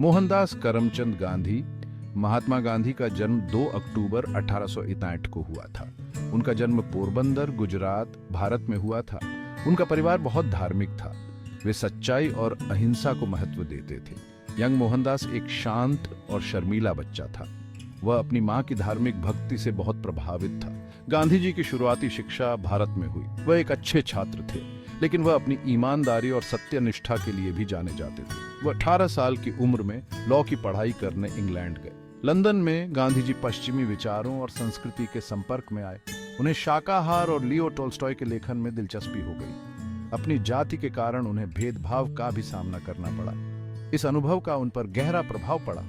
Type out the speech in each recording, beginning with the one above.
मोहनदास करमचंद गांधी। महात्मा गांधी का जन्म 2 अक्टूबर 1861 को हुआ था। उनका जन्म पोरबंदर, गुजरात, भारत में हुआ था। उनका परिवार बहुत धार्मिक था। वे सच्चाई और अहिंसा को महत्व देते थे। यंग मोहनदास एक शांत और शर्मीला बच्चा था। वह अपनी मां की धार्मिक भक्ति से बहुत प्रभावित था। गांधी जी की शुरुआती शिक्षा भारत में हुई। वह एक अच्छे छात्र थे, लेकिन वह अपनी ईमानदारी और सत्यनिष्ठा के लिए भी जाने जाते थे। वह 18 साल की उम्र में लॉ की पढ़ाई करने इंग्लैंड गए। लंदन में गांधी जी पश्चिमी विचारों और संस्कृति के संपर्क में आए। उन्हें शाकाहार और लियो टोल्स्टॉय के लेखन में दिलचस्पी हो गई। अपनी जाति के कारण उन्हें भेदभाव का भी सामना करना पड़ा। इस अनुभव का उन पर गहरा प्रभाव पड़ा।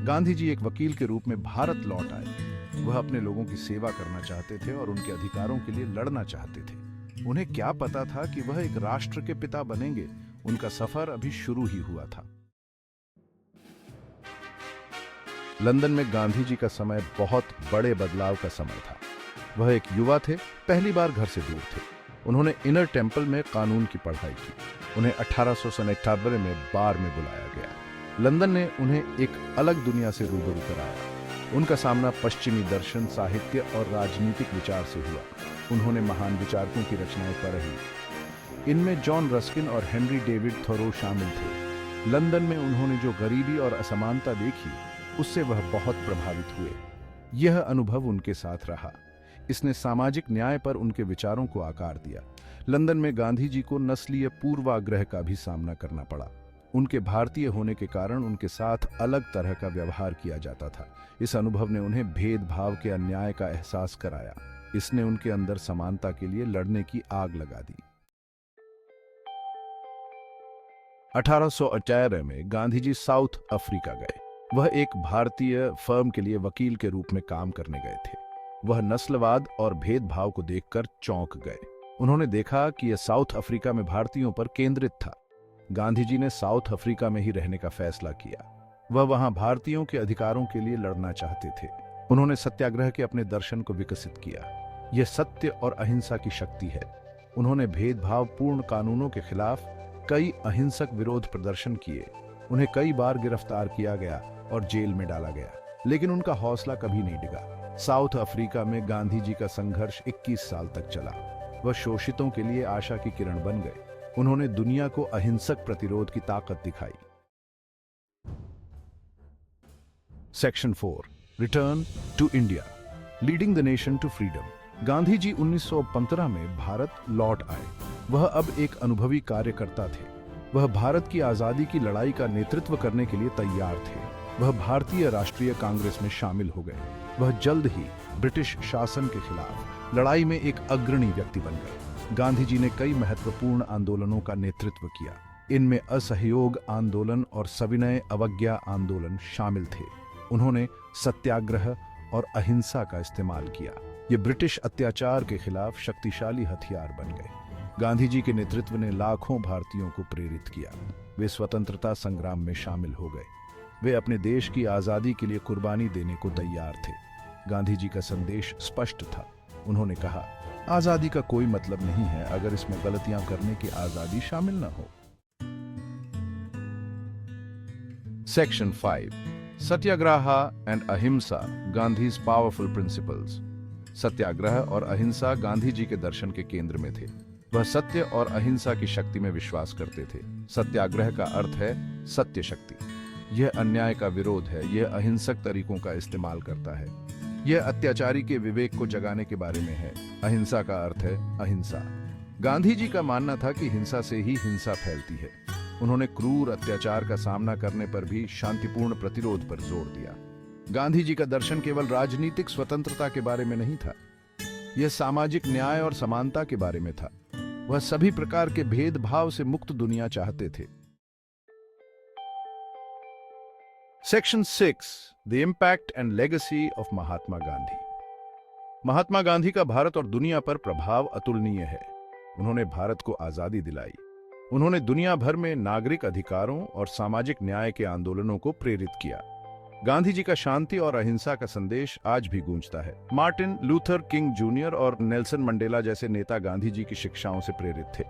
गांधी जी एक वकील के रूप में भारत लौट आए। वह अपने लोगों की सेवा करना चाहते थे और उनके अधिकारों के लिए लड़ना चाहते थे। उन्हें क्या पता था कि वह एक राष्ट्र के पिता बनेंगे। उनका सफर अभी शुरू ही हुआ था। लंदन में गांधी जी का समय बहुत बड़े बदलाव का समय था। वह एक युवा थे, पहली बार घर से दूर थे। उन्होंने इनर टेम्पल में कानून की पढ़ाई की। उन्हें 1897 में बार में बुलाया गया। लंदन ने उन्हें एक अलग दुनिया से रूबरू कराया। उनका सामना पश्चिमी दर्शन, साहित्य और राजनीतिक विचार से हुआ। उन्होंने महान विचारकों की रचनाएं पढ़ी। इनमें जॉन रस्किन और हेनरी डेविड थोरो शामिल थे। लंदन में उन्होंने जो गरीबी और असमानता देखी, उससे वह बहुत प्रभावित हुए। यह अनुभव उनके साथ रहा। इसने सामाजिक न्याय पर उनके विचारों को आकार दिया। लंदन में गांधी जी को नस्लीय पूर्वाग्रह का भी सामना करना पड़ा। उनके भारतीय होने के कारण उनके साथ अलग तरह का व्यवहार किया जाता था। इस अनुभव ने उन्हें भेदभाव के अन्याय का एहसास कराया। इसने उनके अंदर समानता के लिए लड़ने की आग लगा दी। 1818 में गांधी जी साउथ अफ्रीका गए। वह एक भारतीय फर्म के लिए वकील के रूप में काम करने गए थे। वह नस्लवाद और भेदभाव को देखकर चौंक गए। उन्होंने देखा कि यह साउथ अफ्रीका में भारतीयों पर केंद्रित था। गांधी जी ने साउथ अफ्रीका में ही रहने का फैसला किया। वह वहां भारतीयों के अधिकारों के लिए लड़ना चाहते थे। उन्होंने सत्याग्रह के अपने दर्शन को विकसित किया। यह सत्य और अहिंसा की शक्ति है। उन्होंने भेदभावपूर्ण कानूनों के खिलाफ कई अहिंसक विरोध प्रदर्शन किए। उन्हें कई बार गिरफ्तार किया गया और जेल में डाला गया, लेकिन उनका हौसला कभी नहीं डिगा। साउथ अफ्रीका में गांधी जी का संघर्ष 21 साल तक चला। वह शोषितों के लिए आशा की किरण बन गए। उन्होंने दुनिया को अहिंसक प्रतिरोध की ताकत दिखाई। Section 4, return to India, leading the nation to freedom. Gandhi ji 1915 में भारत लौट आए। वह अब एक अनुभवी कार्यकर्ता थे। वह भारत की आजादी की लड़ाई का नेतृत्व करने के लिए तैयार थे। वह भारतीय राष्ट्रीय कांग्रेस में शामिल हो गए। वह जल्द ही ब्रिटिश शासन के खिलाफ लड़ाई में एक अग्रणी व्यक्ति बन गए। गांधी जी ने कई महत्वपूर्ण आंदोलनों का नेतृत्व किया। इनमें असहयोग आंदोलन और सविनय अवज्ञा आंदोलन शामिल थे। उन्होंने सत्याग्रह और अहिंसा का इस्तेमाल किया। ये ब्रिटिश अत्याचार के खिलाफ शक्तिशाली हथियार बन गए। गांधी जी के नेतृत्व ने लाखों भारतीयों को प्रेरित किया। वे स्वतंत्रता संग्राम में शामिल हो गए। वे अपने देश की आजादी के लिए कुर्बानी देने को तैयार थे। गांधी जी का संदेश स्पष्ट था। उन्होंने कहा, आजादी का कोई मतलब नहीं है अगर इसमें गलतियां करने की आजादी शामिल न हो। सेक्शन 5, सत्याग्रह एंड अहिंसा, गांधीज पावरफुल प्रिंसिपल्स। सत्याग्रह और अहिंसा गांधी जी के दर्शन के केंद्र में थे। वह सत्य और अहिंसा की शक्ति में विश्वास करते थे। सत्याग्रह का अर्थ है सत्य शक्ति। यह अन्याय का विरोध है। यह अहिंसक तरीकों का इस्तेमाल करता है। यह अत्याचारी के विवेक को जगाने के बारे में है। अहिंसा का अर्थ है अहिंसा। गांधी जी का मानना था कि हिंसा से ही हिंसा फैलती है। उन्होंने क्रूर अत्याचार का सामना करने पर भी शांतिपूर्ण प्रतिरोध पर जोर दिया। गांधी जी का दर्शन केवल राजनीतिक स्वतंत्रता के बारे में नहीं था। यह सामाजिक न्याय और समानता के बारे में था। वह सभी प्रकार के भेदभाव से मुक्त दुनिया चाहते थे। Section 6, the impact and legacy of Mahatma Gandhi. Mahatma Gandhi का भारत और दुनिया पर प्रभाव अतुलनीय है। उन्होंने भारत को आजादी दिलाई। उन्होंने दुनिया भर में नागरिक अधिकारों और सामाजिक न्याय के आंदोलनों को प्रेरित किया। गांधी जी का शांति और अहिंसा का संदेश आज भी गूंजता है। मार्टिन लूथर किंग जूनियर और नेल्सन मंडेला जैसे नेता गांधी जी की शिक्षाओं से प्रेरित थे।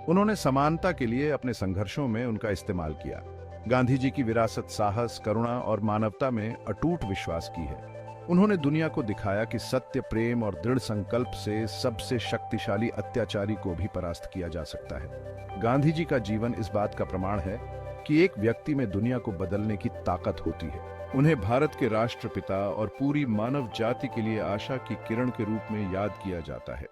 उन्होंने समानता के लिए अपने संघर्षों में उनका इस्तेमाल किया। गांधी जी की विरासत साहस, करुणा और मानवता में अटूट विश्वास की है। उन्होंने दुनिया को दिखाया कि सत्य, प्रेम और दृढ़ संकल्प से सबसे शक्तिशाली अत्याचारी को भी परास्त किया जा सकता है। गांधी जी का जीवन इस बात का प्रमाण है कि एक व्यक्ति में दुनिया को बदलने की ताकत होती है। उन्हें भारत के राष्ट्रपिता और पूरी मानव जाति के लिए आशा की किरण के रूप में याद किया जाता है।